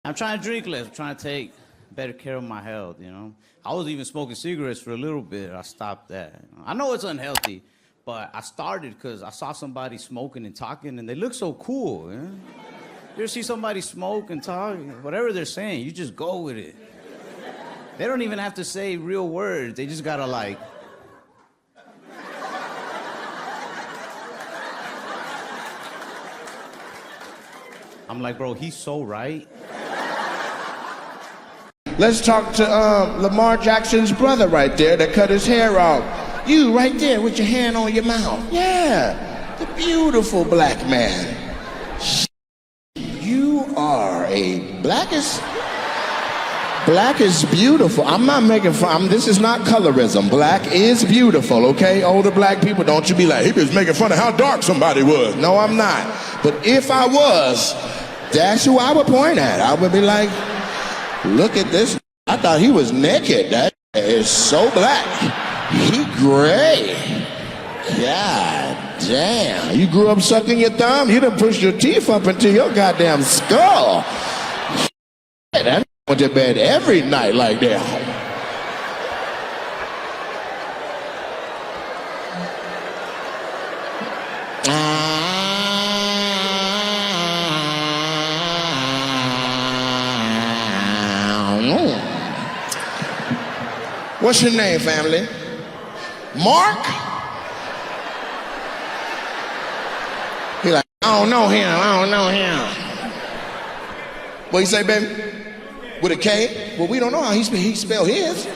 I'm trying to drink less. I'm trying to take better care of my health, you know. I was even smoking cigarettes for a little bit. I stopped that. I know it's unhealthy, but I started because I saw somebody smoking and talking, and they look so cool, you know? You ever see somebody smoke and talk? Whatever they're saying, you just go with it. They don't even have to say real words. They just gotta like... I'm like, bro, he's so right. Let's talk to Lamar Jackson's brother right there that cut his hair off. You right there with your hand on your mouth. Yeah, the beautiful black man. You are a black is beautiful. I'm not making fun. This is not colorism. Black is beautiful, okay? Older black people, don't you be like, he was making fun of how dark somebody was. No, I'm not. But if I was, that's who I would point at. I would be like, look at this. I thought he was naked. That is so black. He gray. God damn. You grew up sucking your thumb? You done pushed your teeth up into your goddamn skull. That went to bed every night like that. What's your name, family? Mark? He like, I don't know him. What you say, baby? With a K? Well, we don't know how he spelled his.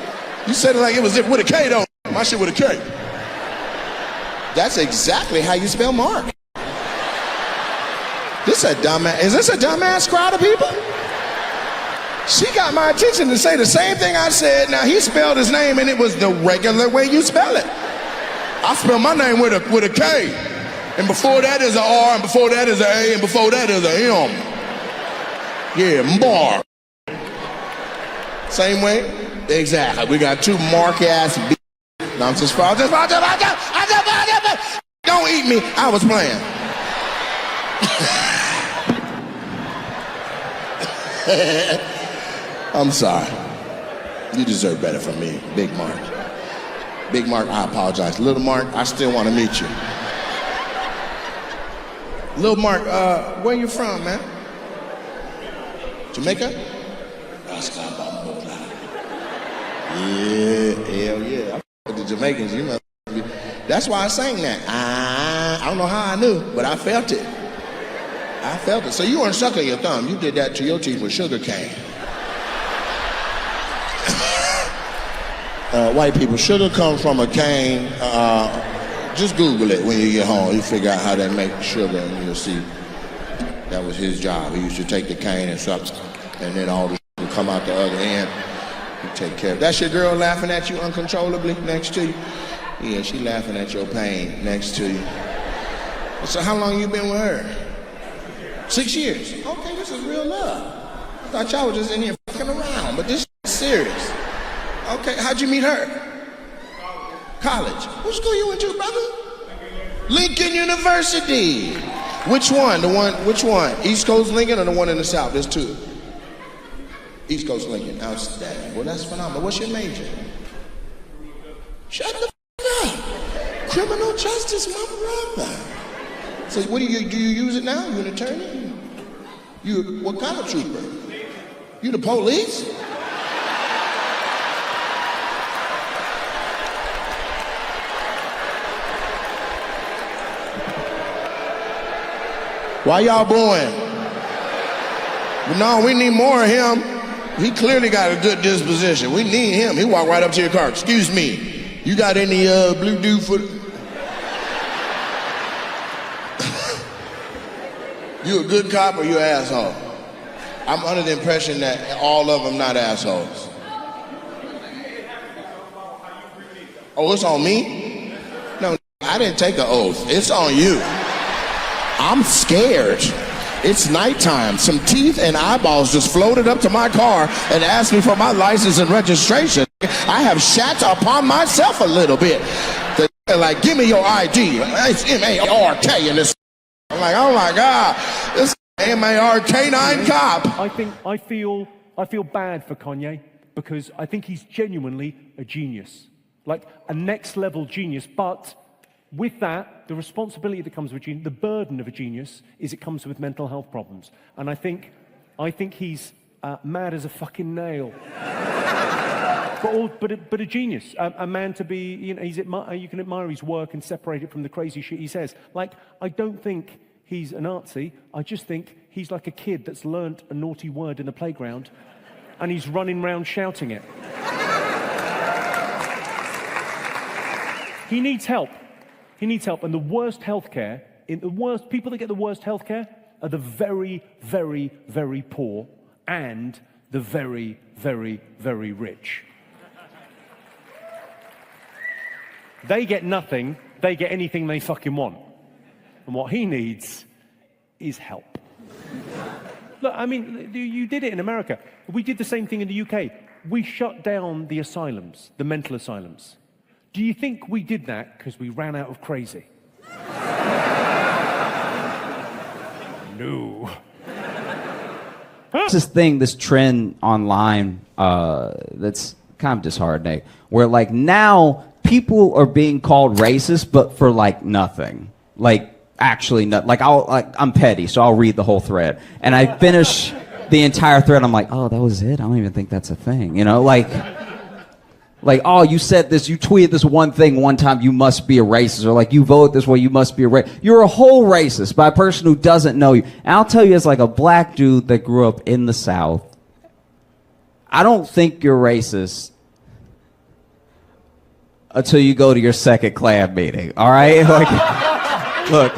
You said it like it was with a K, though. My shit with a K. That's exactly how you spell Mark. Is this a dumbass crowd of people? She got my attention to say the same thing I said. Now he spelled his name and it was the regular way you spell it. I spell my name with a K. And before that is an R, and before that is an A, and before that is an M. Yeah, Mark. Same way? Exactly. We got two mark-ass b****s. No, I'm just don't eat me. I was playing. I'm sorry. You deserve better from me, Big Mark. Big Mark, I apologize. Little Mark, I still want to meet you. Little Mark, where you from, man? Jamaica? Yeah, hell yeah. I with the Jamaicans, you know. That's why I sang that. I don't know how I knew, but I felt it. I felt it. So you weren't sucking your thumb. You did that to your teeth with sugar cane. White people, sugar comes from a cane. Just Google it when you get home. You figure out how they make sugar and you'll see. That was his job. He used to take the cane and suck, and then all the shit would come out the other end. He'd take care of it. That's your girl laughing at you uncontrollably next to you? Yeah, she laughing at your pain next to you. So how long you been with her? 6 years. Okay, this is real love. I thought y'all were just in here fucking around, but this is serious. Okay, how'd you meet her? College. What school you went to, brother? Lincoln University. Which one? Which one? East Coast Lincoln or the one in the South? There's two. East Coast Lincoln. Outstanding. Well, that's phenomenal. What's your major? Shut the f*** up. Criminal justice, my brother. So what do you use it now? You an attorney? You what kind of trooper? You the police? Why y'all booing? No, we need more of him. He clearly got a good disposition. We need him. He walked right up to your car. Excuse me, you got any blue dude for... You a good cop or you an asshole? I'm under the impression that all of them not assholes. Oh, it's on me? No, I didn't take an oath. It's on you. I'm scared. It's nighttime. Some teeth and eyeballs just floated up to my car and asked me for my license and registration. I have shat upon myself a little bit. They're like, give me your ID. It's M-A-R-K in this. I'm like, oh my God, this MAR K9 cop. I feel bad for Kanye because I think he's genuinely a genius, like a next level genius. But with that, the responsibility that comes with genius, the burden of a genius, is it comes with mental health problems. And I think he's mad as a fucking nail. but a genius, a man to be, you know, you can admire his work and separate it from the crazy shit he says. Like, I don't think he's a Nazi. I just think he's like a kid that's learnt a naughty word in the playground and he's running around shouting it. He needs help. He needs help. And the worst healthcare, people that get the worst healthcare are the very, very, very poor and the very, very, very rich. They get nothing, they get anything they fucking want. And what he needs is help. Look, I mean, you did it in America. We did the same thing in the UK. We shut down the asylums, the mental asylums. Do you think we did that because we ran out of crazy? No. There's this thing, this trend online that's kind of disheartening, where like now people are being called racist, but for like nothing. Like actually not. Like I'm petty, so I'll read the whole thread, and I finish the entire thread. I'm like, oh, that was it. I don't even think that's a thing. You know, like, oh, you said this, you tweeted this one thing one time, you must be a racist, or like you voted this way, you must be a racist. You're a whole racist by a person who doesn't know you. And I'll tell you, as like a black dude that grew up in the South, I don't think you're racist until you go to your second Klan meeting, all right? Like, look.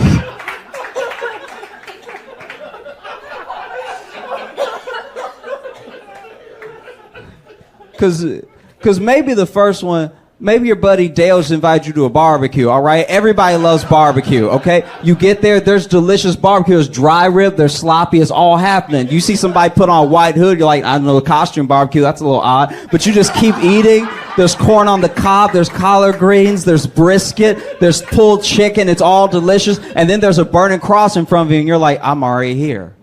Because maybe the first one, maybe your buddy Dale just invited you to a barbecue, all right? Everybody loves barbecue, okay? You get there, there's delicious barbecue, there's dry rib, there's sloppy, it's all happening. You see somebody put on a white hood, you're like, I don't know, a costume barbecue, that's a little odd. But you just keep eating. There's corn on the cob, there's collard greens, there's brisket, there's pulled chicken, it's all delicious. And then there's a burning cross in front of you, and you're like, I'm already here.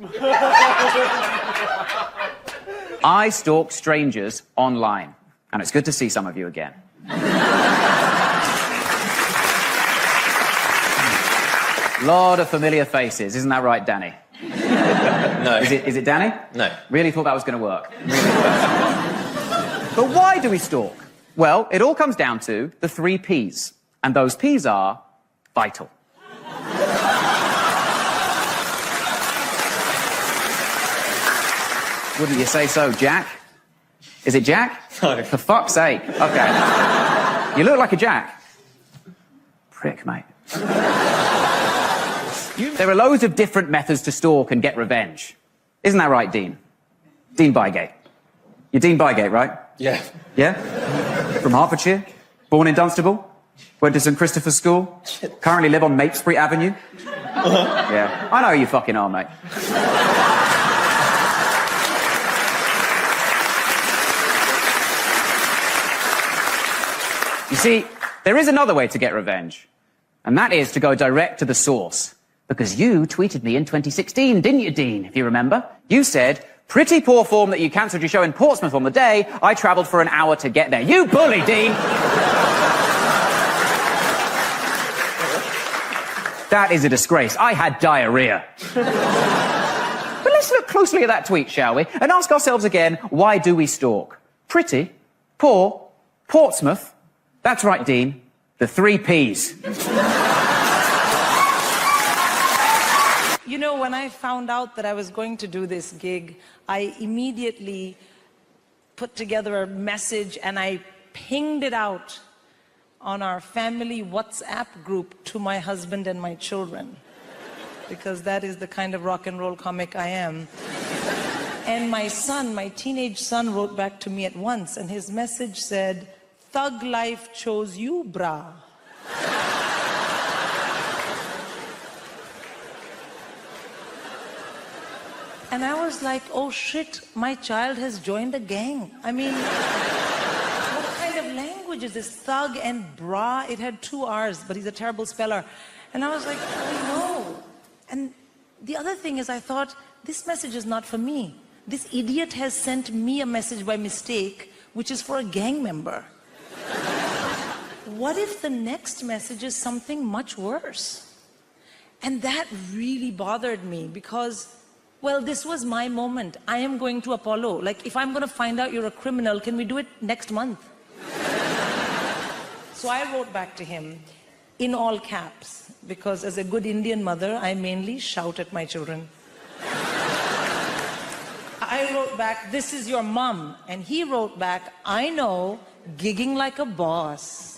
I stalk strangers online, and it's good to see some of you again. Lot of familiar faces, isn't that right, Danny? No. Is it Danny? No. Really thought that was going to work. But why do we stalk? Well, it all comes down to the 3 Ps, and those Ps are vital. Wouldn't you say so, Jack? Is it Jack? No. For fuck's sake. Okay. You look like a Jack. Prick, mate. There are loads of different methods to stalk and get revenge. Isn't that right, Dean? Dean Bygate. You're Dean Bygate, right? Yeah. Yeah? From Hertfordshire? Born in Dunstable? Went to St. Christopher's School? Currently live on Mapesbury Avenue? Yeah. I know who you fucking are, mate. You see, there is another way to get revenge, and that is to go direct to the source. Because you tweeted me in 2016, didn't you, Dean, if you remember? You said, pretty poor form that you cancelled your show in Portsmouth on the day I travelled for an hour to get there. You bully, Dean! That is a disgrace. I had diarrhea. But let's look closely at that tweet, shall we? And ask ourselves again, why do we stalk? Pretty, poor, Portsmouth. That's right, Dean. The 3 Ps. You know, when I found out that I was going to do this gig, I immediately put together a message and I pinged it out on our family WhatsApp group to my husband and my children. Because that is the kind of rock and roll comic I am. And my son, my teenage son, wrote back to me at once, and his message said, "Thug life chose you, brah." And I was like, oh shit, my child has joined a gang. I mean, what kind of language is this? Thug and bra. It had 2 R's, but he's a terrible speller. And I was like, oh no. And the other thing is I thought, this message is not for me. This idiot has sent me a message by mistake, which is for a gang member. What if the next message is something much worse? And that really bothered me because, well, this was my moment. I am going to Apollo. Like, if I'm going to find out you're a criminal, can we do it next month? So I wrote back to him in all caps, because as a good Indian mother, I mainly shout at my children. I wrote back, "This is your mom." And he wrote back, "I know, gigging like a boss."